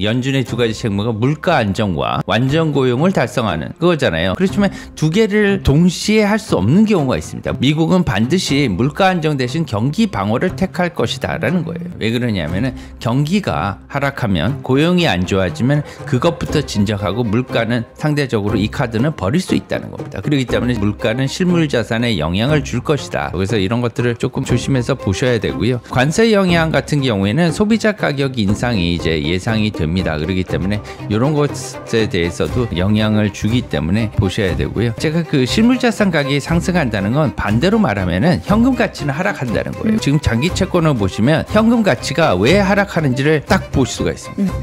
연준의 두 가지 책무가 물가 안정과 완전 고용을 달성하는 그거잖아요. 그렇지만 두 개를 동시에 할 수 없는 경우가 있습니다. 미국은 반드시 물가 안정 대신 경기 방어를 택할 것이다 라는 거예요. 왜 그러냐면은 경기가 하락하면 고용이 안 좋아지면 그것부터 진정하고 물가는 상대적으로 이 카드는 버릴 수 있다는 겁니다. 그렇기 때문에 물가는 실물 자산에 영향을 줄 것이다. 그래서 이런 것들을 조금 조심해서 보셔야 되고요. 관세 영향 같은 경우에는 소비자 가격 인상이 이제 예상이 됩니다. 그렇기 때문에 이런 것에 대해서도 영향을 주기 때문에 보셔야 되고요. 제가 그 실물자산 가격이 상승한다는 건 반대로 말하면은 현금 가치는 하락한다는 거예요. 지금 장기 채권을 보시면 현금 가치가 왜 하락하는지를 딱 볼 수가 있습니다.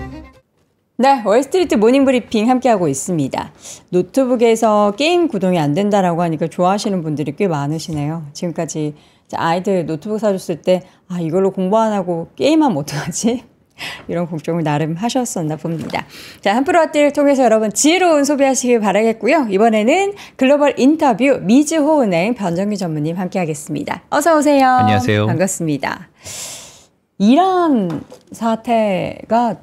네, 월스트리트 모닝브리핑 함께하고 있습니다. 노트북에서 게임 구동이 안 된다라고 하니까 좋아하시는 분들이 꽤 많으시네요. 지금까지 아이들 노트북 사줬을 때 이걸로 공부 안 하고 게임하면 어떡하지? 이런 걱정을 나름 하셨었나 봅니다. 자, 한프로와트를 통해서 여러분 지혜로운 소비하시길 바라겠고요. 이번에는 글로벌 인터뷰 미즈호은행 변정규 전무님 함께하겠습니다. 어서 오세요. 안녕하세요. 반갑습니다. 이란 사태가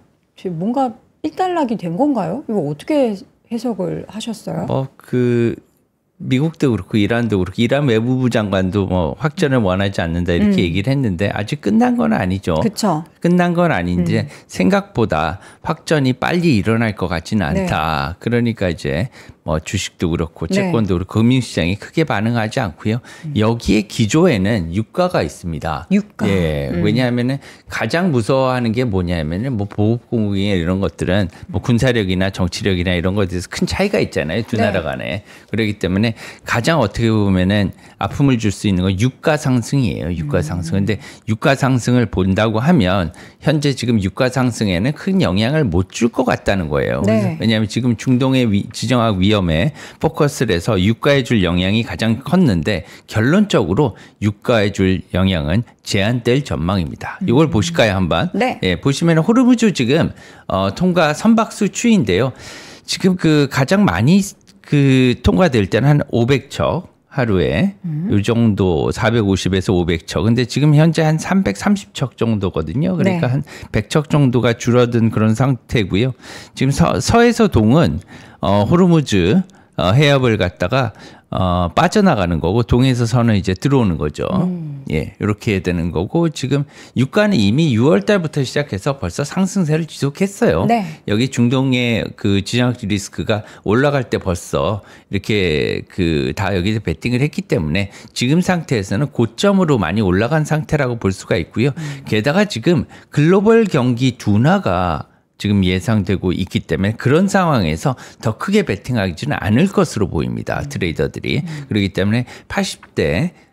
뭔가 일단락이 된 건가요? 이거 어떻게 해석을 하셨어요? 미국도 그렇고 이란도 그렇고 이란 외무부 장관도 확전을 원하지 않는다 이렇게 얘기를 했는데 아직 끝난 건 아니죠. 그쵸. 끝난 건 아닌데 생각보다 확전이 빨리 일어날 것 같지는 않다. 네. 그러니까 이제 주식도 그렇고 채권도 그렇고 금융시장이 크게 반응하지 않고요. 여기에 기조에는 유가가 있습니다. 유가. 예, 왜냐하면은 가장 무서워하는 게 뭐냐면은 보급공급이나 이런 것들은 군사력이나 정치력이나 이런 것에 대해서 큰 차이가 있잖아요. 두 나라 간에. 그렇기 때문에 가장 어떻게 보면은 아픔을 줄 수 있는 건 유가 상승이에요. 유가 상승. 근데 유가 상승을 본다고 하면 현재 지금 유가 상승에는 큰 영향을 못 줄 것 같다는 거예요. 네. 왜냐하면 지금 중동의 지정학 위험에 포커스를 해서 유가에 줄 영향이 가장 컸는데 결론적으로 유가에 줄 영향은 제한될 전망입니다. 이걸 보실까요 한번? 네. 예, 보시면 호르무즈 지금 통과 선박수 추인데요. 지금 그 가장 많이 통과될 때는 한 500척. 하루에 이 정도 450에서 500척. 근데 지금 현재 한 330척 정도거든요. 그러니까 한 100척 정도가 줄어든 그런 상태고요. 지금 서에서 동은 호르무즈 해협을 갔다가 빠져나가는 거고 동에서 서는 이제 들어오는 거죠. 예, 이렇게 되는 거고 지금 유가는 이미 6월 달부터 시작해서 벌써 상승세를 지속했어요. 네. 여기 중동의 그 지정학 리스크가 올라갈 때 벌써 이렇게 다 여기서 베팅을 했기 때문에 지금 상태에서는 고점으로 많이 올라간 상태라고 볼 수가 있고요. 게다가 지금 글로벌 경기 둔화가 지금 예상되고 있기 때문에 그런 상황에서 더 크게 베팅하지는 않을 것으로 보입니다. 트레이더들이. 그렇기 때문에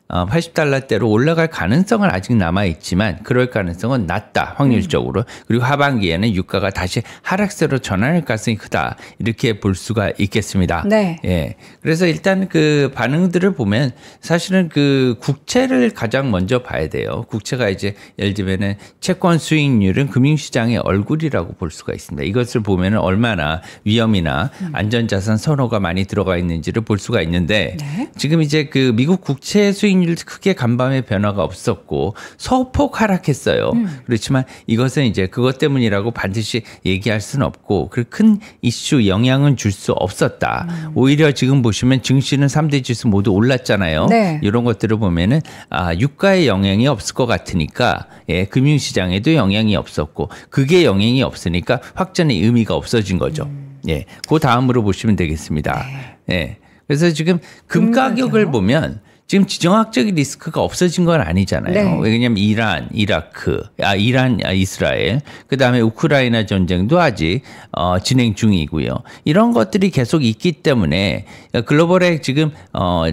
80달러대로 올라갈 가능성은 아직 남아있지만 그럴 가능성은 낮다. 확률적으로. 그리고 하반기에는 유가가 다시 하락세로 전환할 가능성이 크다. 이렇게 볼 수가 있겠습니다. 네. 예. 그래서 일단 그 반응들을 보면 사실은 그 국채를 가장 먼저 봐야 돼요. 국채가 이제 예를 들면은 채권 수익률은 금융시장의 얼굴이라고 볼 수가 있습니다. 이것을 보면은 얼마나 위험이나 안전자산 선호가 많이 들어가 있는지를 볼 수가 있는데 네. 지금 이제 그 미국 국채 수익률 크게 간밤에 변화가 없었고 소폭 하락했어요. 그렇지만 이것은 이제 그것 때문이라고 반드시 얘기할 수는 없고 큰 이슈 영향은 줄 수 없었다. 오히려 지금 보시면 증시는 3대 지수 모두 올랐잖아요. 네. 이런 것들을 보면은 유가에 영향이 없을 것 같으니까 금융시장에도 영향이 없었고 그게 영향이 없으니까 확전의 의미가 없어진 거죠. 예, 그 다음으로 보시면 되겠습니다. 예, 그래서 지금 금 가격을 보면 지금 지정학적 리스크가 없어진 건 아니잖아요. 네. 왜냐하면 이란, 이스라엘, 그다음에 우크라이나 전쟁도 아직 진행 중이고요. 이런 것들이 계속 있기 때문에 글로벌에 지금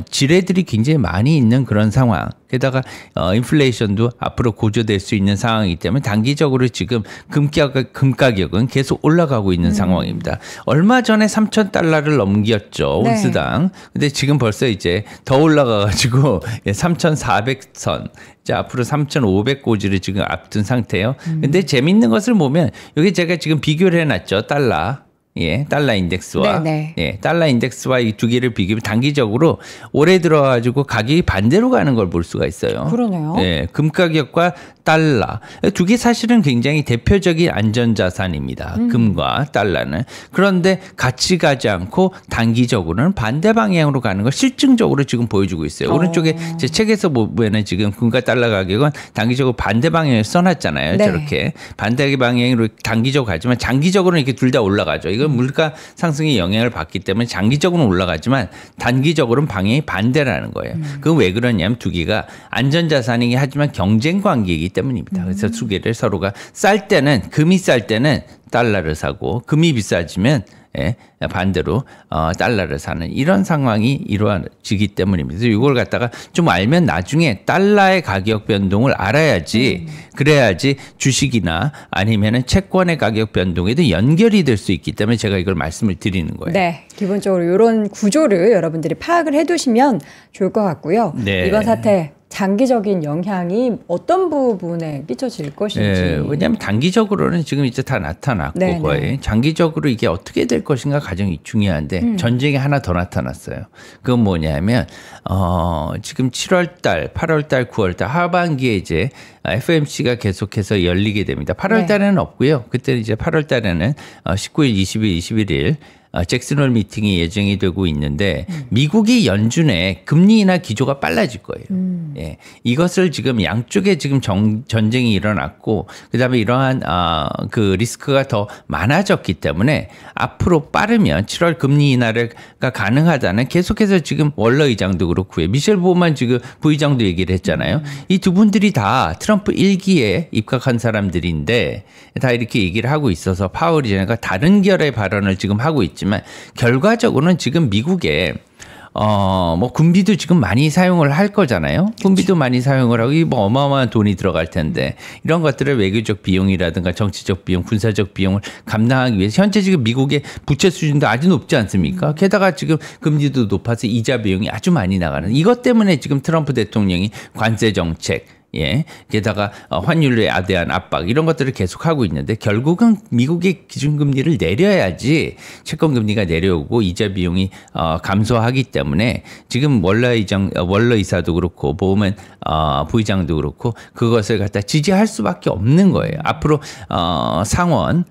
지뢰들이 굉장히 많이 있는 그런 상황. 게다가 인플레이션도 앞으로 고조될 수 있는 상황이기 때문에 단기적으로 지금 금 가격은 계속 올라가고 있는 상황입니다. 얼마 전에 3,000달러를 넘겼죠. 온스당. 근데 지금 벌써 이제 더 올라가가지고 3,400선. 이제 앞으로 3,500고지를 지금 앞둔 상태예요. 근데 재밌는 것을 보면 여기 제가 지금 비교를 해놨죠. 달러. 예, 달러 인덱스와 네네. 예, 달러 인덱스와 이 두 개를 비교하면 단기적으로 올해 들어가지고 가격이 반대로 가는 걸 볼 수가 있어요. 그러네요. 예, 금 가격과 달러 두 개 사실은 굉장히 대표적인 안전자산입니다. 금과 달러는. 그런데 같이 가지 않고 단기적으로는 반대 방향으로 가는 걸 실증적으로 지금 보여주고 있어요. 오른쪽에 제 책에서 보면은 지금 금과 달러 가격은 단기적으로 반대 방향을 써놨잖아요. 네. 저렇게 반대 방향으로 단기적으로 가지만 장기적으로는 이렇게 둘 다 올라가죠. 이건 물가 상승의 영향을 받기 때문에 장기적으로는 올라가지만 단기적으로는 방향이 반대라는 거예요. 그건 왜 그러냐면 두 개가 안전자산이긴 하지만 경쟁 관계이기 때문입니다. 그래서 두 개를 서로가 쌀 때는 금이 쌀 때는 달러를 사고 금이 비싸지면 예, 반대로 달러를 사는 이런 상황이 이루어지기 때문입니다. 그래서 이걸 갖다가 좀 알면 나중에 달러의 가격 변동을 알아야지 그래야지 주식이나 아니면은 채권의 가격 변동에도 연결이 될 수 있기 때문에 제가 이걸 말씀을 드리는 거예요. 네, 기본적으로 이런 구조를 여러분들이 파악을 해두시면 좋을 것 같고요. 네. 이번 사태 장기적인 영향이 어떤 부분에 끼쳐질 것인지. 예, 왜냐하면 단기적으로는 지금 이제 다 나타났고 네네. 거의 장기적으로 이게 어떻게 될 것인가 가장 중요한데 전쟁이 하나 더 나타났어요. 그건 뭐냐면 지금 7월달, 8월달, 9월달 하반기에 이제 FOMC가 계속해서 열리게 됩니다. 8월달에는 없고요. 그때는 이제 8월달에는 19일, 20일, 21일 잭슨홀 미팅이 예정이 되고 있는데 미국이 연준의 금리 인하 기조가 빨라질 거예요. 예, 이것을 지금 양쪽에 지금 전쟁이 일어났고 그다음에 이러한 그 리스크가 더 많아졌기 때문에 앞으로 빠르면 7월 금리 인하가 가능하다는 계속해서 지금 월러 의장도 그렇고요. 미셸 보만 지금 부의장도 얘기를 했잖아요. 이 두 분들이 다 트럼프 1기에 입각한 사람들인데 다 이렇게 얘기를 하고 있어서 파월 의장과 다른 결의 발언을 지금 하고 있죠. 결과적으로는 지금 미국에 뭐 군비도 지금 많이 사용을 할 거잖아요. 군비도 많이 사용을 하고 이 뭐 어마어마한 돈이 들어갈 텐데 이런 것들을 외교적 비용이라든가 정치적 비용, 군사적 비용을 감당하기 위해서 현재 지금 미국의 부채 수준도 아주 높지 않습니까? 게다가 지금 금리도 높아서 이자 비용이 아주 많이 나가는 이것 때문에 지금 트럼프 대통령이 관세 정책 예, 게다가 환율에 대한 압박 이런 것들을 계속하고 있는데 결국은 미국의 기준금리를 내려야지 채권금리가 내려오고 이자 비용이 감소하기 때문에 지금 월러 이사도 그렇고 보우먼 부의장도 그렇고 그것을 갖다 지지할 수밖에 없는 거예요. 앞으로 상원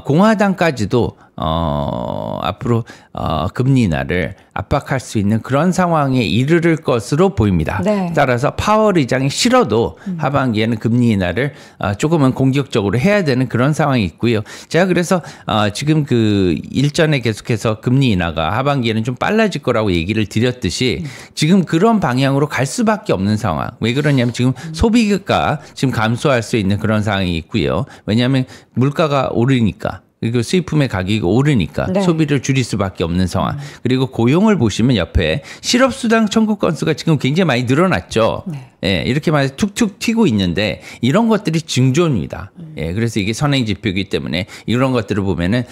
공화당까지도 앞으로 금리 인하를 압박할 수 있는 그런 상황에 이르를 것으로 보입니다. 네. 따라서 파월 의장이 싫어도 하반기에는 금리 인하를 조금은 공격적으로 해야 되는 그런 상황이 있고요. 제가 그래서 지금 그 일전에 계속해서 금리 인하가 하반기에는 좀 빨라질 거라고 얘기를 드렸듯이 지금 그런 방향으로 갈 수밖에 없는 상황. 왜 그러냐면 지금 소비가 지금 감소할 수 있는 그런 상황이 있고요. 왜냐하면 물가가 오르니까. 그리고 수입품의 가격이 오르니까 네. 소비를 줄일 수밖에 없는 상황. 그리고 고용을 보시면 옆에 실업수당 청구 건수가 지금 굉장히 많이 늘어났죠. 네. 예, 이렇게 많이 툭툭 튀고 있는데 이런 것들이 징조입니다. 예, 그래서 이게 선행 지표이기 때문에 이런 것들을 보면은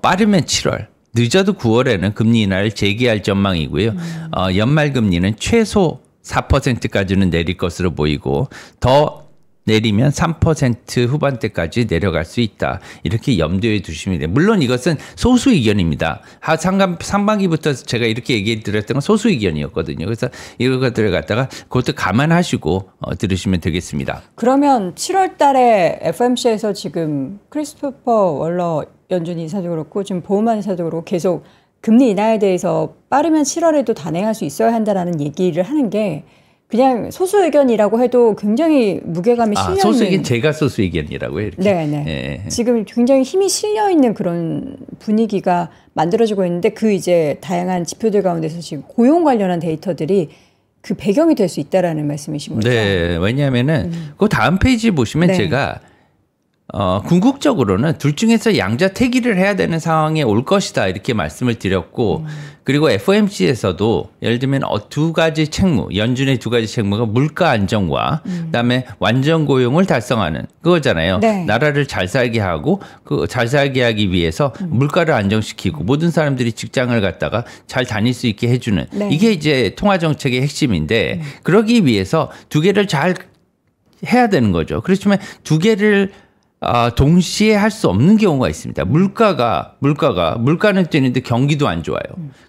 빠르면 7월. 늦어도 9월에는 금리 인하를 재개할 전망이고요. 연말 금리는 최소 4%까지는 내릴 것으로 보이고 더 내리면 3% 후반대까지 내려갈 수 있다. 이렇게 염두에 두시면 돼요. 물론 이것은 소수 의견입니다. 상반기부터 제가 이렇게 얘기 드렸던 건 소수 의견이었거든요. 그래서 이런 것들을 갖다가 그것도 감안하시고 들으시면 되겠습니다. 그러면 7월 달에 FOMC에서 지금 크리스토퍼 월러 연준 이사도 그렇고 지금 보우만 이사도 그렇고 계속 금리 인하에 대해서 빠르면 7월에도 단행할 수 있어야 한다라는 얘기를 하는 게 그냥 소수 의견이라고 해도 굉장히 무게감이 실려 있는. 소수 의견 제가 소수 의견이라고요. 이렇게. 네네. 예. 지금 굉장히 힘이 실려 있는 그런 분위기가 만들어지고 있는데 그 이제 다양한 지표들 가운데서 지금 고용 관련한 데이터들이 그 배경이 될 수 있다라는 말씀이신 거죠? 네, 왜냐하면은 그 다음 페이지 보시면 네. 제가 궁극적으로는 둘 중에서 양자택일을 해야 되는 상황에 올 것이다 이렇게 말씀을 드렸고 그리고 FOMC에서도 예를 들면 두 가지 책무, 연준의 두 가지 책무가 물가 안정과 그다음에 완전 고용을 달성하는 그거잖아요. 네. 나라를 잘 살게 하고 그 잘 살게 하기 위해서 물가를 안정시키고 모든 사람들이 직장을 갖다가 잘 다닐 수 있게 해주는 네. 이게 이제 통화 정책의 핵심인데 그러기 위해서 두 개를 잘 해야 되는 거죠. 그렇지만 두 개를 동시에 할 수 없는 경우가 있습니다. 물가는 뛰는데 경기도 안 좋아요.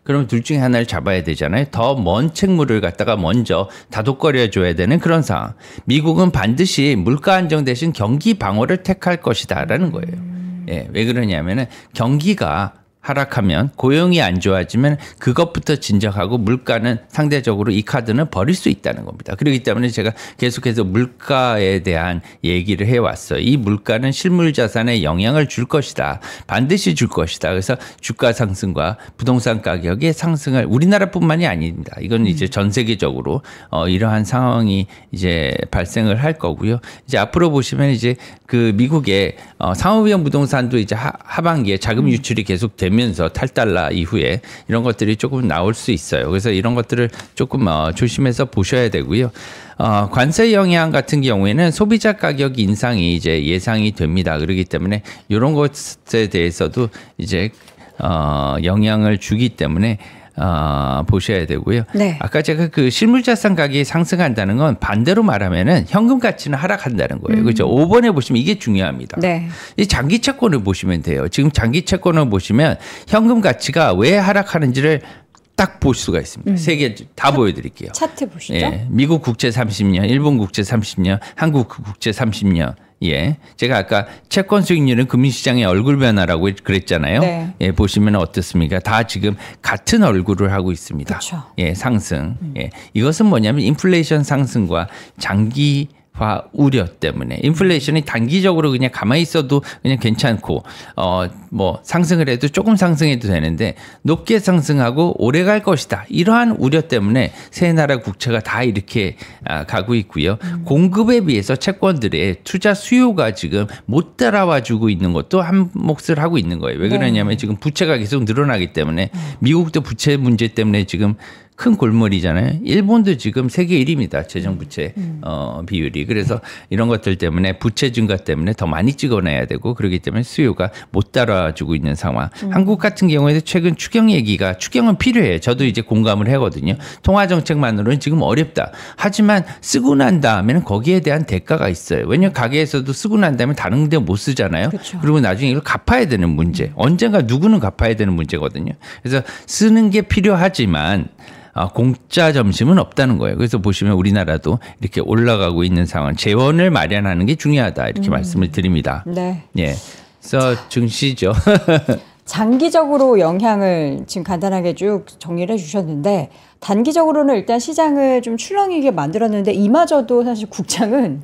그러면 둘 중에 하나를 잡아야 되잖아요. 더 먼 책무를 갖다가 먼저 다독거려 줘야 되는 그런 상황. 미국은 반드시 물가 안정 대신 경기 방어를 택할 것이다라는 거예요. 예, 왜 그러냐면은 경기가 하락하면 고용이 안 좋아지면 그것부터 진정하고 물가는 상대적으로 이 카드는 버릴 수 있다는 겁니다. 그렇기 때문에 제가 계속해서 물가에 대한 얘기를 해왔어요. 이 물가는 실물 자산에 영향을 줄 것이다. 반드시 줄 것이다. 그래서 주가 상승과 부동산 가격의 상승을 우리나라뿐만이 아닙니다. 이건 이제 전 세계적으로 이러한 상황이 이제 발생을 할 거고요. 이제 앞으로 보시면 이제 그 미국의 상업위험 부동산도 이제 하반기에 자금 유출이 계속 되면서 탈달러 이후에 이런 것들이 조금 나올 수 있어요. 그래서 이런 것들을 조금 조심해서 보셔야 되고요. 관세 영향 같은 경우에는 소비자 가격 인상이 이제 예상이 됩니다. 그렇기 때문에 이런 것에 대해서도 이제 영향을 주기 때문에 보셔야 되고요. 네. 아까 제가 그 실물자산 가격이 상승한다는 건 반대로 말하면은 현금 가치는 하락한다는 거예요. 그렇죠. 5번에 보시면 이게 중요합니다. 네. 이 장기 채권을 보시면 돼요. 지금 장기 채권을 보시면 현금 가치가 왜 하락하는지를 딱 볼 수가 있습니다. 세 개 다 보여드릴게요. 차트 보시죠. 예, 미국 국채 30년, 일본 국채 30년, 한국 국채 30년. 예, 제가 아까 채권 수익률은 금융시장의 얼굴 변화라고 그랬잖아요. 네. 예, 보시면 어떻습니까? 다 지금 같은 얼굴을 하고 있습니다. 그쵸. 예, 상승. 예, 이것은 뭐냐면 인플레이션 상승과 장기 화 우려 때문에 인플레이션이 단기적으로 그냥 가만히 있어도 그냥 괜찮고 뭐 상승을 해도 조금 상승해도 되는데 높게 상승하고 오래 갈 것이다. 이러한 우려 때문에 세 나라 국채가 다 이렇게 가고 있고요. 공급에 비해서 채권들의 투자 수요가 지금 못 따라와 주고 있는 것도 한 몫을 하고 있는 거예요. 왜 그러냐면 지금 부채가 계속 늘어나기 때문에 미국도 부채 문제 때문에 지금 큰 골머리잖아요. 일본도 지금 세계 1위입니다. 재정부채 비율이. 그래서 이런 것들 때문에 부채 증가 때문에 더 많이 찍어내야 되고 그렇기 때문에 수요가 못 따라주고 있는 상황. 한국 같은 경우에도 최근 추경은 필요해요. 저도 이제 공감을 하거든요. 통화정책만으로는 지금 어렵다. 하지만 쓰고 난 다음에는 거기에 대한 대가가 있어요. 왜냐하면 가게에서도 쓰고 난 다음에 다른 데 못 쓰잖아요. 그렇죠. 그리고 나중에 이걸 갚아야 되는 문제. 언젠가 누구는 갚아야 되는 문제거든요. 그래서 쓰는 게 필요하지만 공짜 점심은 없다는 거예요. 그래서 보시면 우리나라도 이렇게 올라가고 있는 상황, 재원을 마련하는 게 중요하다 이렇게 말씀을 드립니다. 네. 예. 그래서 증시죠. 장기적으로 영향을 지금 간단하게 쭉 정리를 해주셨는데 단기적으로는 일단 시장을 좀 출렁이게 만들었는데 이마저도 사실 국장은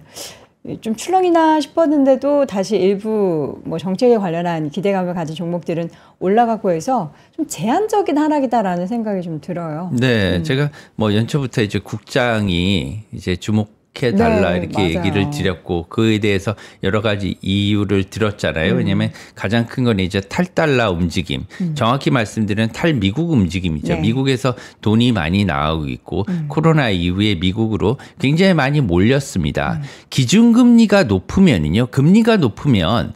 좀 출렁이나 싶었는데도 다시 일부 뭐 정책에 관련한 기대감을 가진 종목들은 올라가고 해서 좀 제한적인 하락이다라는 생각이 좀 들어요. 네, 제가 뭐 연초부터 이제 국장이 이제 주목해달라 이렇게 맞아요. 얘기를 드렸고 그에 대해서 여러 가지 이유를 들었잖아요. 왜냐하면 가장 큰 건 이제 탈달러 움직임, 정확히 말씀드리면 탈미국 움직임이죠. 네. 미국에서 돈이 많이 나오고 있고 코로나 이후에 미국으로 굉장히 많이 몰렸습니다. 기준금리가 높으면요, 금리가 높으면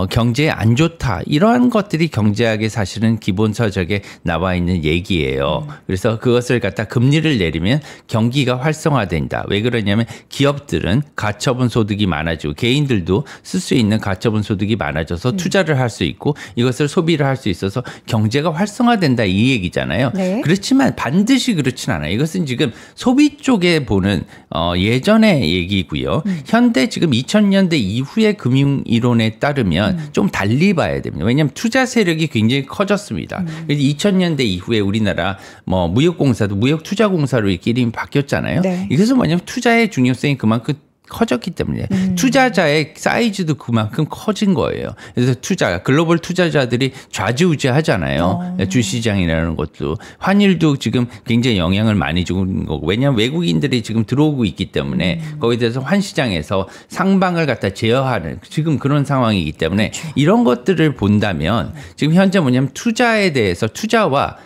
경제에 안 좋다. 이러한 것들이 경제학의 사실은 기본 서적에 나와 있는 얘기예요. 그래서 그것을 갖다 금리를 내리면 경기가 활성화된다. 왜 그러냐면 기업들은 가처분 소득이 많아지고 개인들도 쓸 수 있는 가처분 소득이 많아져서 투자를 할 수 있고 이것을 소비를 할 수 있어서 경제가 활성화된다 이 얘기잖아요. 네. 그렇지만 반드시 그렇진 않아요. 이것은 지금 소비 쪽에 보는 예전의 얘기고요. 현대 지금 2000년대 이후의 금융 이론에 따르면 좀 달리 봐야 됩니다. 왜냐하면 투자 세력이 굉장히 커졌습니다. 그래서 2000년대 이후에 우리나라 뭐 무역공사도 무역투자공사로 이렇게 이름이 바뀌었잖아요. 네. 이것은 뭐냐면 투자의 중요성이 그만큼 커졌기 때문에 투자자의 사이즈도 그만큼 커진 거예요. 그래서 글로벌 투자자들이 좌지우지하잖아요. 주시장이라는 것도 환율도 지금 굉장히 영향을 많이 주는 거고 왜냐하면 외국인들이 지금 들어오고 있기 때문에 거기에 대해서 환시장에서 상방을 갖다 제어하는 지금 그런 상황이기 때문에 그렇죠. 이런 것들을 본다면 지금 현재 뭐냐면 투자에 대해서 투자와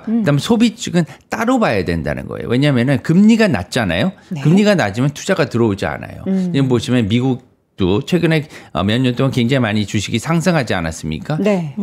그다음에 소비 측은 따로 봐야 된다는 거예요. 왜냐하면 금리가 낮잖아요. 네. 금리가 낮으면 투자가 들어오지 않아요. 지금 보시면 미국도 최근에 몇 년 동안 굉장히 많이 주식이 상승하지 않았습니까? 네.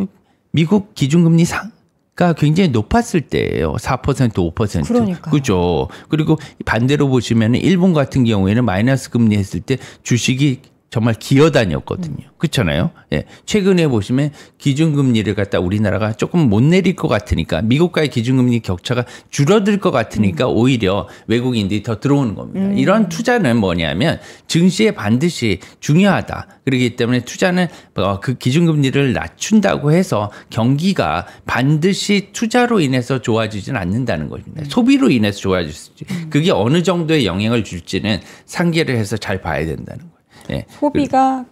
미국 기준금리가 굉장히 높았을 때예요. 4%, 5%. 그러니까요. 그죠. 그리고 반대로 보시면 일본 같은 경우에는 마이너스 금리 했을 때 주식이 정말 기어다녔거든요. 그렇잖아요. 예. 최근에 보시면 기준금리를 갖다 우리나라가 조금 못 내릴 것 같으니까 미국과의 기준금리 격차가 줄어들 것 같으니까 오히려 외국인들이 더 들어오는 겁니다. 이런 투자는 뭐냐면 증시에 반드시 중요하다. 그렇기 때문에 투자는 그 기준금리를 낮춘다고 해서 경기가 반드시 투자로 인해서 좋아지지는 않는다는 겁니다. 소비로 인해서 좋아질 수 있지. 그게 어느 정도의 영향을 줄지는 상계를 해서 잘 봐야 된다는 거예요. 예. 소비가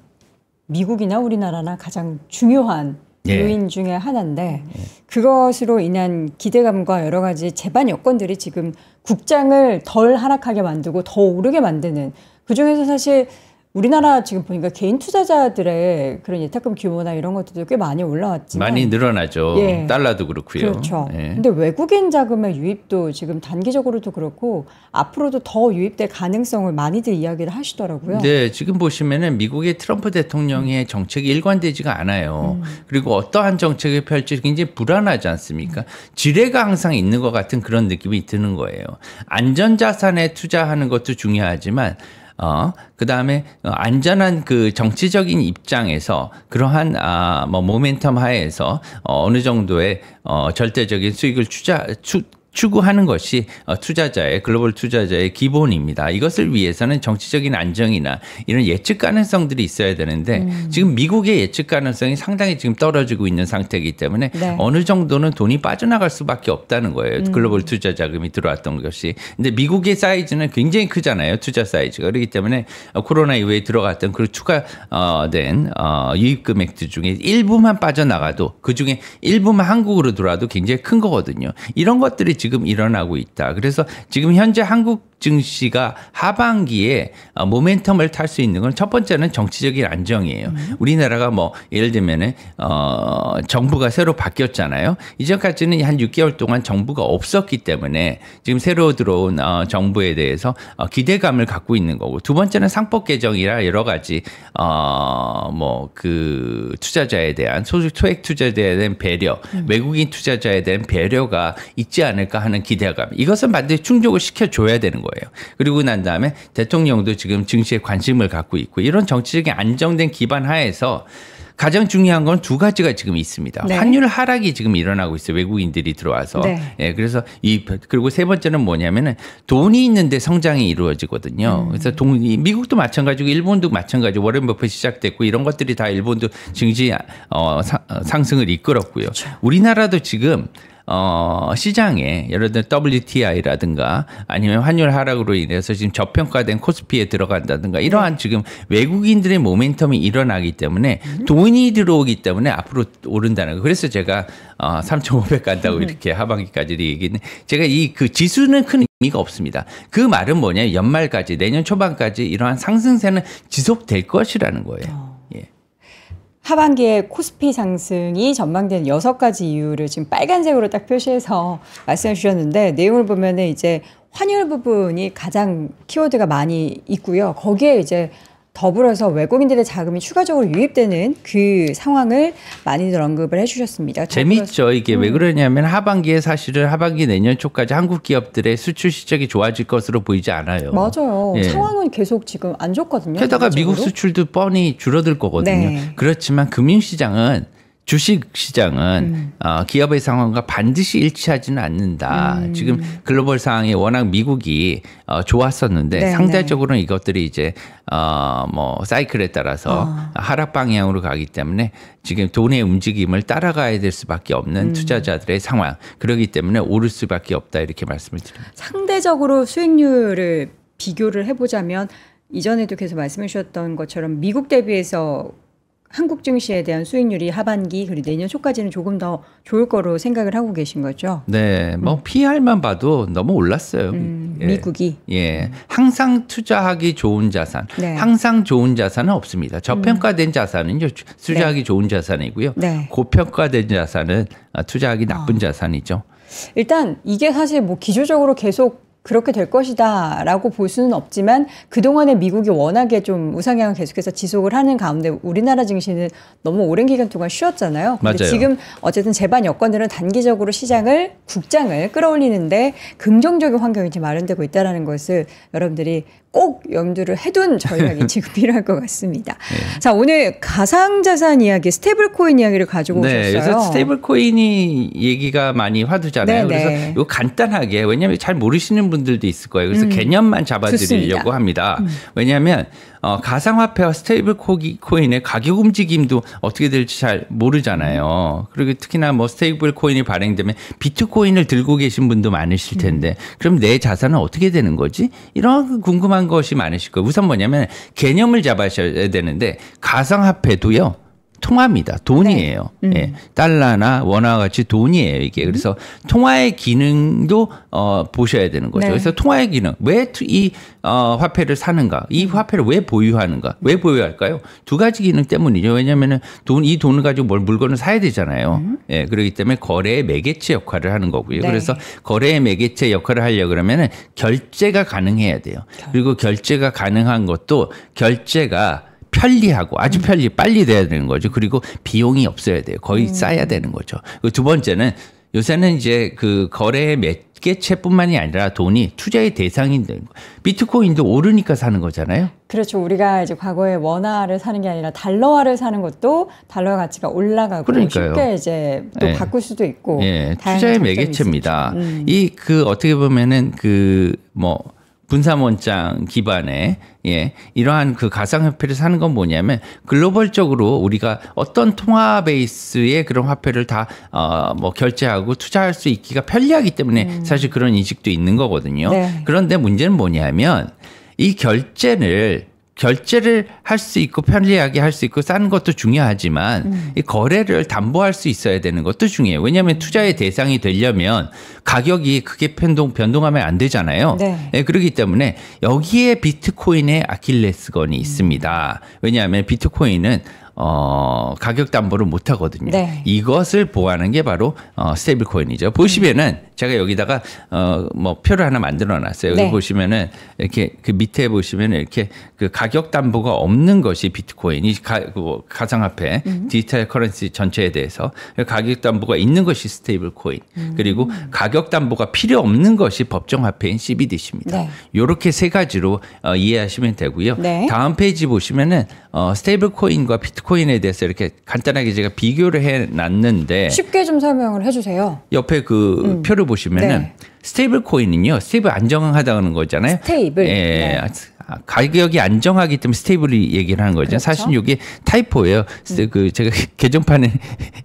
미국이나 우리나라나 가장 중요한 예. 요인 중에 하나인데 그것으로 인한 기대감과 여러 가지 제반 여건들이 지금 국장을 덜 하락하게 만들고 더 오르게 만드는 그중에서 사실 우리나라 지금 보니까 개인 투자자들의 그런 예탁금 규모나 이런 것들도 꽤 많이 올라왔지만 많이 늘어나죠. 예. 달러도 그렇고요. 그렇죠. 예. 근데 외국인 자금의 유입도 지금 단기적으로도 그렇고 앞으로도 더 유입될 가능성을 많이들 이야기를 하시더라고요. 네, 지금 보시면은 미국의 트럼프 대통령의 정책이 일관되지가 않아요. 그리고 어떠한 정책을 펼칠지 굉장히 불안하지 않습니까? 지뢰가 항상 있는 것 같은 그런 느낌이 드는 거예요. 안전자산에 투자하는 것도 중요하지만 그 다음에 안전한 그 정치적인 입장에서 그러한 모멘텀 하에서 어느 정도의 절대적인 수익을 추구하는 것이 투자자의 글로벌 투자자의 기본입니다. 이것을 위해서는 정치적인 안정이나 이런 예측 가능성들이 있어야 되는데 지금 미국의 예측 가능성이 상당히 지금 떨어지고 있는 상태이기 때문에 네. 어느 정도는 돈이 빠져나갈 수밖에 없다는 거예요. 글로벌 투자 자금이 들어왔던 것이. 근데 미국의 사이즈는 굉장히 크잖아요. 투자 사이즈가. 그렇기 때문에 코로나 이후에 들어갔던 그 추가된 유입 금액들 중에 일부만 빠져나가도 그중에 일부만 한국으로 들어와도 굉장히 큰 거거든요. 이런 것들이 지금 일어나고 있다. 그래서 지금 현재 한국 증시가 하반기에 모멘텀을 탈 수 있는 건 첫 번째는 정치적인 안정이에요. 우리나라가 뭐 예를 들면은 정부가 새로 바뀌었잖아요. 이전까지는 한 6개월 동안 정부가 없었기 때문에 지금 새로 들어온 정부에 대해서 기대감을 갖고 있는 거고 두 번째는 상법 개정이라 여러 가지 뭐 그 투자자에 대한 소액 투자자에 대한 배려, 외국인 투자자에 대한 배려가 있지 않을까 하는 기대감. 이것은 반드시 충족을 시켜줘야 되는 거예요. 그리고 난 다음에 대통령도 지금 증시에 관심을 갖고 있고 이런 정치적인 안정된 기반 하에서 가장 중요한 건 두 가지가 지금 있습니다. 네. 환율 하락이 지금 일어나고 있어요. 외국인들이 들어와서. 네. 예, 그래서 그리고 세 번째는 뭐냐면은 돈이 있는데 성장이 이루어지거든요. 그래서 미국도 마찬가지고 일본도 마찬가지고 워렌 버핏이 시작됐고 이런 것들이 다 일본도 증시 상승을 이끌었고요. 그렇죠. 우리나라도 지금 시장에 예를 들어 WTI라든가 아니면 환율 하락으로 인해서 지금 저평가된 코스피에 들어간다든가 이러한 지금 외국인들의 모멘텀이 일어나기 때문에 돈이 들어오기 때문에 앞으로 오른다는 거. 그래서 제가 3,500 간다고 이렇게 하반기까지 얘기는 제가 그 지수는 큰 의미가 없습니다. 그 말은 뭐냐 연말까지 내년 초반까지 이러한 상승세는 지속될 것이라는 거예요. 예. 하반기에 코스피 상승이 전망되는 6가지 이유를 지금 빨간색으로 딱 표시해서 말씀해 주셨는데 내용을 보면은 이제 환율 부분이 가장 키워드가 많이 있고요. 거기에 이제 더불어서 외국인들의 자금이 추가적으로 유입되는 그 상황을 많이들 언급을 해주셨습니다. 재미있죠. 이게 왜 그러냐면 하반기에 사실은 하반기 내년 초까지 한국 기업들의 수출 실적이 좋아질 것으로 보이지 않아요. 맞아요. 예. 상황은 계속 지금 안 좋거든요. 게다가 전체적으로. 미국 수출도 뻔히 줄어들 거거든요. 네. 그렇지만 금융시장은 주식시장은 기업의 상황과 반드시 일치하지는 않는다. 지금 글로벌 상황이 워낙 미국이 좋았었는데 네, 상대적으로는 이것들이 이제 뭐 사이클에 따라서 하락 방향으로 가기 때문에 지금 돈의 움직임을 따라가야 될 수밖에 없는 투자자들의 상황. 그렇기 때문에 오를 수밖에 없다 이렇게 말씀을 드립니다. 상대적으로 수익률을 비교를 해보자면 이전에도 계속 말씀해 주셨던 것처럼 미국 대비해서 한국 증시에 대한 수익률이 하반기 그리고 내년 초까지는 조금 더 좋을 거로 생각을 하고 계신 거죠? 네, 뭐 PR만 봐도 너무 올랐어요. 예. 미국이. 예, 항상 투자하기 좋은 자산, 네. 항상 좋은 자산은 없습니다. 저평가된 자산은요, 투자하기 좋은 자산이고요. 네. 고평가된 자산은 투자하기 나쁜 자산이죠. 일단 이게 사실 뭐 기조적으로 계속 그렇게 될 것이다라고 볼 수는 없지만 그동안에 미국이 워낙에 좀 우상향을 계속해서 지속을 하는 가운데 우리나라 증시는 너무 오랜 기간 동안 쉬었잖아요. 근데 맞아요. 지금 어쨌든 제반 여건들은 단기적으로 국장을 끌어올리는데 긍정적인 환경이 지금 마련되고 있다는 것을 여러분들이 꼭 염두를 해둔 전략이 지금 필요할 것 같습니다. 네. 자, 오늘 가상자산 이야기, 스테이블 코인 이야기를 가지고 오셨어요. 그래서 스테이블 코인이 얘기가 많이 화두잖아요. 그래서 이거 간단하게, 왜냐하면 잘 모르시는 분들도 있을 거예요. 그래서 개념만 잡아드리려고 합니다. 왜냐하면 가상화폐와 스테이블 코인의 가격 움직임도 어떻게 될지 잘 모르잖아요. 그리고 특히나 뭐 스테이블 코인이 발행되면 비트코인을 들고 계신 분도 많으실 텐데 그럼 내 자산은 어떻게 되는 거지? 이런 궁금한 것이 많으실 거예요. 우선 뭐냐면 개념을 잡아셔야 되는데 가상화폐도요. 통화입니다. 돈이에요. 예, 달러나 원화와 같이 돈이에요. 이게 그래서 통화의 기능도 보셔야 되는 거죠. 그래서 통화의 기능, 왜 이 화폐를 사는가, 이 화폐를 왜 보유하는가, 왜 보유할까요? 두 가지 기능 때문이죠. 왜냐하면은 이 돈을 가지고 물건을 사야 되잖아요. 예, 그렇기 때문에 거래의 매개체 역할을 하는 거고요. 그래서 거래의 매개체 역할을 하려고 그러면은 결제가 가능해야 돼요. 그리고 결제가 가능한 것도 결제가 편리하고 아주 빨리 돼야 되는 거죠. 그리고 비용이 없어야 돼요. 거의 싸야 되는 거죠. 그리고 두 번째는 요새는 이제 그 거래의 매개체뿐만이 아니라 돈이 투자의 대상이 되는 거예요. 비트코인도 오르니까 사는 거잖아요. 그렇죠. 우리가 이제 과거에 원화를 사는 게 아니라 달러화를 사는 것도 달러의 가치가 올라가고 그러니까요. 쉽게 이제 또 바꿀 수도 있고. 투자의 매개체입니다. 어떻게 보면은 분사원장 기반의 이러한 그 가상화폐를 사는 건 뭐냐면 글로벌적으로 우리가 어떤 통화 베이스의 그런 화폐를 다 결제하고 투자할 수 있기가 편리하기 때문에 사실 그런 인식도 있는 거거든요. 그런데 문제는 뭐냐면 이 결제를 할 수 있고 편리하게 할 수 있고 싸는 것도 중요하지만 이 거래를 담보할 수 있어야 되는 것도 중요해요. 왜냐하면 투자의 대상이 되려면 가격이 크게 변동하면 안 되잖아요. 그렇기 때문에 여기에 비트코인의 아킬레스건이 있습니다. 왜냐하면 비트코인은 가격 담보를 못 하거든요. 이것을 보호하는 게 바로 스테이블 코인이죠. 보시면은 제가 여기다가 표를 하나 만들어 놨어요. 여기 보시면은 이렇게 그 밑에 보시면은 이렇게 그 가격 담보가 없는 것이 비트코인이 가상화폐 디지털 커런시 전체에 대해서 가격 담보가 있는 것이 스테이블 코인. 그리고 가격 담보가 필요 없는 것이 법정 화폐인 CBDC입니다. 이렇게 세 가지로 이해하시면 되고요. 다음 페이지 보시면은 스테이블 코인과 비트코인에 대해서 이렇게 간단하게 제가 비교를 해 놨는데 쉽게 좀 설명을 해 주세요. 옆에 그 표를 보시면은 스테이블 코인은요. 스테이블 안정하다는 거잖아요. 스테이블. 가격이 안정하기 때문에 스테이블이 얘기를 하는 거죠. 사실 이게 타이포예요. 그 제가 개정판에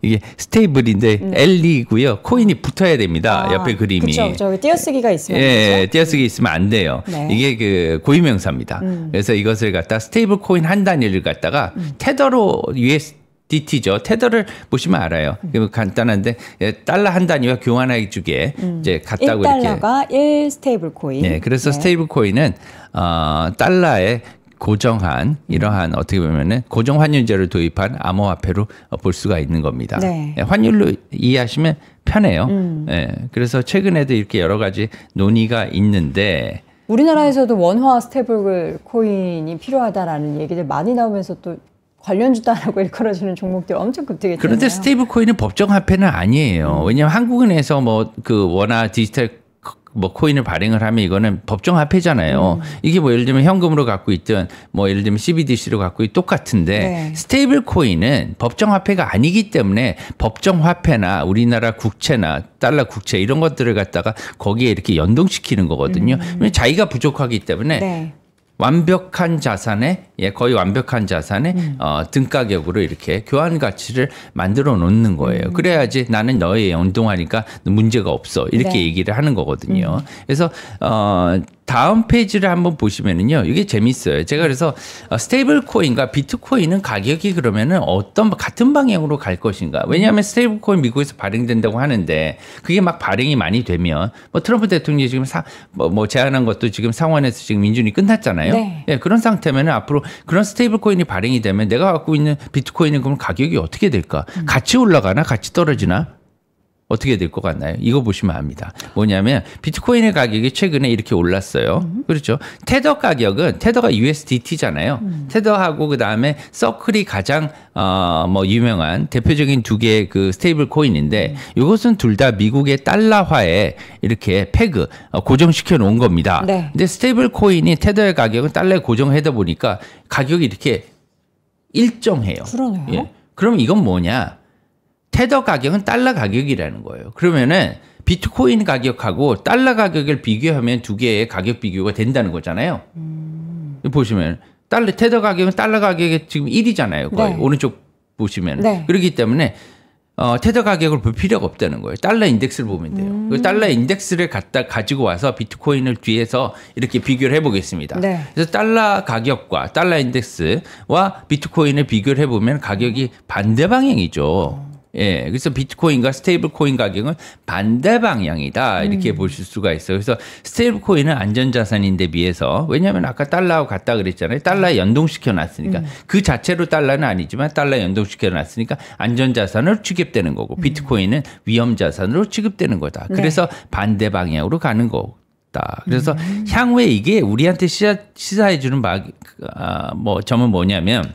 이게 스테이블인데 L이고요. 코인이 붙어야 됩니다. 옆에 그림이. 그렇죠. 띄어쓰기가 있으면. 띄어쓰기 있으면 안 돼요. 이게 그 고유명사입니다. 그래서 이것을 갖다 스테이블 코인 한 단위를 갖다가 테더로 USDT죠. 테더를 보시면 알아요. 간단한데 달러 한 단위와 교환하기 주기에 이제 같다고 1달러가 1 스테이블 코인. 그래서 스테이블 코인은 달러에 고정한 이러한 어떻게 보면은 고정 환율제를 도입한 암호화폐로 볼 수가 있는 겁니다. 환율로 이해하시면 편해요. 그래서 최근에도 이렇게 여러 가지 논의가 있는데 우리나라에서도 원화 스테이블 코인이 필요하다라는 얘기들 많이 나오면서 또 관련주다라고 일컬어지는 종목들 엄청 급등했잖아요. 그런데 스테이블 코인은 법정 화폐는 아니에요. 왜냐하면 한국은행에서 그 원화 디지털 코인을 발행을 하면 이거는 법정 화폐잖아요. 이게 예를 들면 현금으로 갖고 있든 예를 들면 CBDC로 갖고 있든 똑같은데 스테이블 코인은 법정 화폐가 아니기 때문에 법정 화폐나 우리나라 국채나 달러 국채 이런 것들을 갖다가 거기에 이렇게 연동시키는 거거든요. 자기가 부족하기 때문에 완벽한 자산에 거의 완벽한 자산에 등가격으로 이렇게 교환 가치를 만들어 놓는 거예요. 그래야지 나는 너에 연동하니까 문제가 없어 이렇게 얘기를 하는 거거든요. 그래서 다음 페이지를 한번 보시면은요, 이게 재밌어요. 제가 그래서 스테이블 코인과 비트코인은 가격이 그러면은 같은 방향으로 갈 것인가? 왜냐하면 스테이블 코인 미국에서 발행된다고 하는데 그게 막 발행이 많이 되면 트럼프 대통령이 지금 제안한 것도 지금 상원에서 지금 인준이 끝났잖아요. 그런 상태면은 앞으로 그런 스테이블 코인이 발행이 되면 내가 갖고 있는 비트코인은 그럼 가격이 어떻게 될까? 같이 올라가나? 같이 떨어지나? 어떻게 될 것 같나요? 이거 보시면 압니다. 뭐냐면 비트코인의 가격이 최근에 이렇게 올랐어요. 그렇죠. 테더 가격은 테더가 USDT잖아요. 테더하고 그다음에 서클이 가장 뭐 유명한 대표적인 두 개의 그 스테이블 코인인데 이것은 둘 다 미국의 달러화에 이렇게 패그 고정시켜 놓은 겁니다. 네. 근데 스테이블 코인이 테더의 가격은 달러에 고정하다 보니까 가격이 이렇게 일정해요. 그러네요. 예. 그럼 이건 뭐냐? 테더 가격은 달러 가격이라는 거예요. 그러면은 비트코인 가격하고 달러 가격을 비교하면 두 개의 가격 비교가 된다는 거잖아요. 보시면 테더 가격은 달러 가격이 지금 1이잖아요. 거의 네. 오른쪽 보시면. 네. 그렇기 때문에 테더 가격을 볼 필요가 없다는 거예요. 달러 인덱스를 보면 돼요. 그 달러 인덱스를 가지고 와서 비트코인을 뒤에서 이렇게 비교를 해보겠습니다. 네. 그래서 달러 가격과 달러 인덱스와 비트코인을 비교를 해보면 가격이 반대 방향이죠. 예, 그래서 비트코인과 스테이블 코인 가격은 반대 방향이다 이렇게 보실 수가 있어요. 그래서 스테이블 코인은 안전자산인데 비해서 왜냐하면 아까 달러하고 같다 그랬잖아요. 달러에 연동시켜 놨으니까 그 자체로 달러는 아니지만 달러에 연동시켜 놨으니까 안전자산으로 취급되는 거고 비트코인은 위험자산으로 취급되는 거다. 그래서 반대 방향으로 가는 거고. 그래서 향후에 이게 우리한테 시사해주는 점은 뭐냐면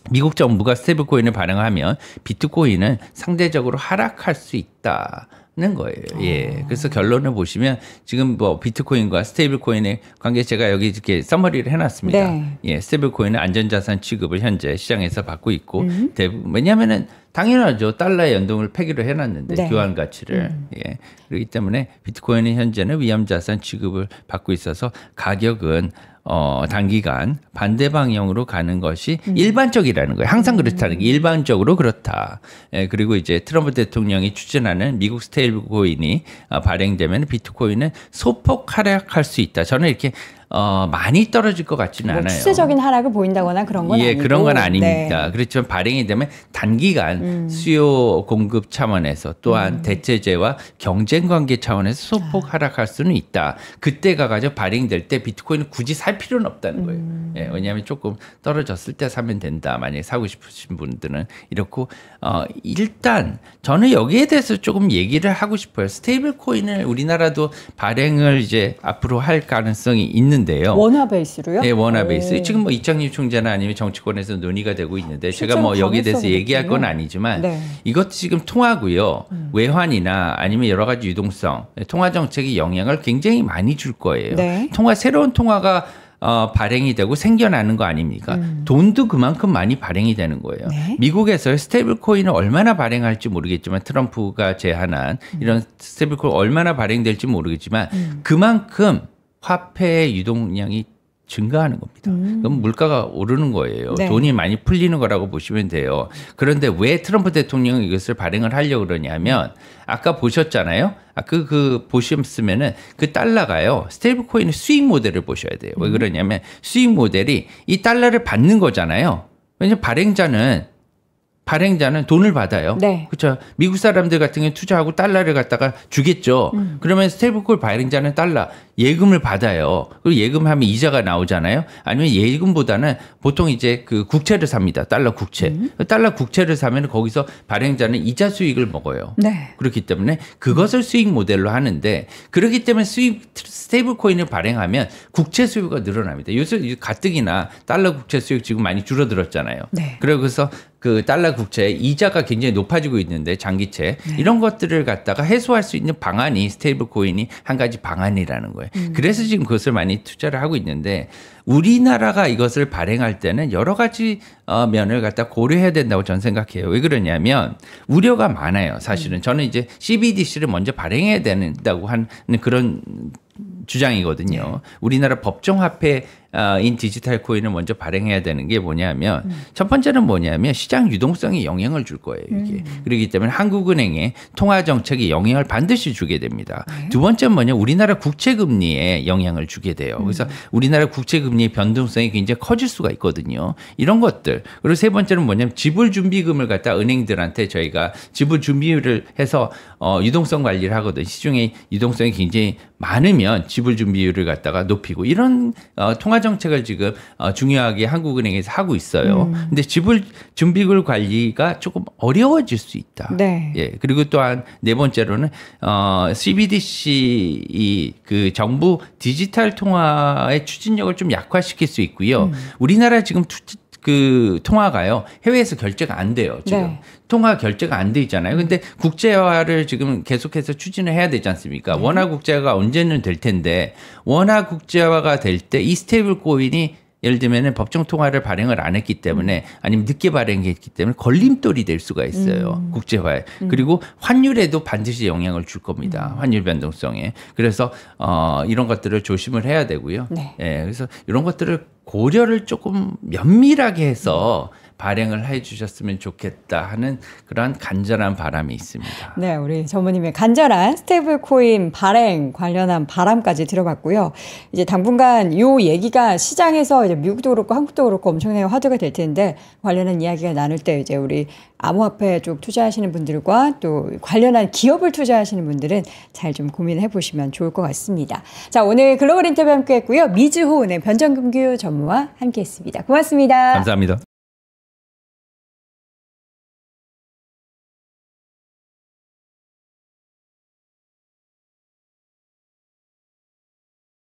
미국 정부가 스테이블 코인을 발행하면 비트코인은 상대적으로 하락할 수 있다는 거예요. 예. 그래서 결론을 보시면 지금 뭐 비트코인과 스테이블 코인의 관계 제가 여기 이렇게 서머리를 해놨습니다. 네. 예. 스테이블 코인은 안전자산 취급을 현재 시장에서 받고 있고 왜냐하면은 당연하죠. 달러에 연동을 폐기로 해놨는데 네. 교환 가치를. 예. 그렇기 때문에 비트코인은 현재는 위험자산 취급을 받고 있어서 가격은 단기간 반대 방향으로 가는 것이 일반적이라는 거예요. 항상 그렇다는 게 일반적으로 그렇다. 예, 그리고 이제 트럼프 대통령이 추진하는 미국 스테이블 코인이 발행되면 비트코인은 소폭 하락할 수 있다. 저는 이렇게 많이 떨어질 것 같지는 않아요. 추세적인 하락을 보인다거나 그런 건 아니고. 그런 건 아닙니다. 네. 그렇지만 발행이 되면 단기간 수요 공급 차원에서 또한 대체제와 경쟁 관계 차원에서 소폭 하락할 수는 있다. 그때가 가지고 발행될 때 비트코인은 굳이 살 필요는 없다는 거예요. 예, 왜냐하면 조금 떨어졌을 때 사면 된다. 만약에 사고 싶으신 분들은 이렇고 일단 저는 여기에 대해서 조금 얘기를 하고 싶어요. 스테이블 코인을 우리나라도 발행을 이제 앞으로 할 가능성이 있는 데요. 원화 베이스로요? 네, 원화 베이스. 지금 뭐 이창립 총재나 아니면 정치권에서 논의가 되고 있는데 제가 뭐 여기에 대해서 얘기할 건 아니지만 네. 이것도 지금 통화고요. 외환이나 아니면 여러 가지 유동성, 통화 정책의 영향을 굉장히 많이 줄 거예요. 네. 새로운 통화가 발행이 되고 생겨나는 거 아닙니까? 돈도 그만큼 많이 발행이 되는 거예요. 네. 미국에서 스테이블 코인을 얼마나 발행할지 모르겠지만 트럼프가 제안한 이런 스테이블 코인 얼마나 발행될지 모르겠지만 그만큼 화폐의 유동량이 증가하는 겁니다. 그럼 물가가 오르는 거예요. 네. 돈이 많이 풀리는 거라고 보시면 돼요. 그런데 왜 트럼프 대통령이 이것을 발행을 하려고 그러냐면 아까 보셨잖아요. 보셨으면은 그 달러가요. 스테이블 코인의 수익 모델을 보셔야 돼요. 왜 그러냐면 수익 모델이 이 달러를 받는 거잖아요. 왜냐면 발행자는 돈을 받아요. 네. 그렇죠. 미국 사람들 같은 경우는 투자하고 달러를 갖다가 주겠죠. 그러면 스테이블코인 발행자는 달러 예금을 받아요. 그리고 예금하면 이자가 나오잖아요. 아니면 예금보다는 보통 이제 그 국채를 삽니다. 달러 국채. 달러 국채를 사면 거기서 발행자는 이자 수익을 먹어요. 네. 그렇기 때문에 그것을 수익 모델로 하는데 그렇기 때문에 스테이블 코인을 발행하면 국채 수요가 늘어납니다. 요새 가뜩이나 달러 국채 수익 지금 많이 줄어들었잖아요. 네. 그래서 그 달러 국채 이자가 굉장히 높아지고 있는데 장기채 이런 것들을 갖다가 해소할 수 있는 방안이 스테이블 코인이 한 가지 방안이라는 거예요. 그래서 지금 그것을 많이 투자를 하고 있는데 우리나라가 이것을 발행할 때는 여러 가지 면을 갖다 고려해야 된다고 저는 생각해요. 왜 그러냐면 우려가 많아요. 사실은 저는 이제 CBDC를 먼저 발행해야 된다고 하는 그런 주장이거든요. 우리나라 법정화폐인 디지털 코인을 먼저 발행해야 되는 게 뭐냐면 첫 번째는 뭐냐면 시장 유동성에 영향을 줄 거예요. 이게. 그렇기 때문에 한국은행의 통화 정책에 영향을 반드시 주게 됩니다. 두 번째는 뭐냐 우리나라 국채금리에 영향을 주게 돼요. 그래서 우리나라 국채금리의 변동성이 굉장히 커질 수가 있거든요. 이런 것들. 그리고 세 번째는 뭐냐면 지불 준비금을 갖다 은행들한테 저희가 지불 준비를 해서 유동성 관리를 하거든요. 시중에 유동성이 굉장히 많으면 지불 준비율을 갖다가 높이고 이런 통화 통화 정책을 지금 중요하게 한국은행에서 하고 있어요. 근데 지불 준비금 관리가 조금 어려워질 수 있다. 네. 예. 그리고 또한 네 번째로는 CBDC 그 정부 디지털 통화의 추진력을 좀 약화시킬 수 있고요. 우리나라 지금 그 통화가요 해외에서 결제가 안 돼요 지금. 네. 통화 결제가 안 돼 있잖아요. 근데 국제화를 지금 계속해서 추진을 해야 되지 않습니까? 원화 국제화가 언제는 될 텐데 원화 국제화가 될 때 이 스테이블 코인이 예를 들면 법정 통화를 발행을 안 했기 때문에 아니면 늦게 발행했기 때문에 걸림돌이 될 수가 있어요. 국제화에. 그리고 환율에도 반드시 영향을 줄 겁니다. 환율 변동성에. 그래서 이런 것들을 조심을 해야 되고요. 네. 예, 그래서 이런 것들을 고려를 조금 면밀하게 해서 발행을 해 주셨으면 좋겠다 하는 그런 간절한 바람이 있습니다. 네, 우리 전무님의 간절한 스테이블 코인 발행 관련한 바람까지 들어봤고요. 이제 당분간 이 얘기가 시장에서 이제 미국도 그렇고 한국도 그렇고 엄청나게 화두가 될 텐데 관련한 이야기가 나눌 때 이제 우리 암호화폐 쪽 투자하시는 분들과 또 관련한 기업을 투자하시는 분들은 잘 좀 고민해 보시면 좋을 것 같습니다. 자, 오늘 글로벌 인터뷰 함께 했고요. 미즈호 은행 변정금규 전무와 함께 했습니다. 고맙습니다. 감사합니다.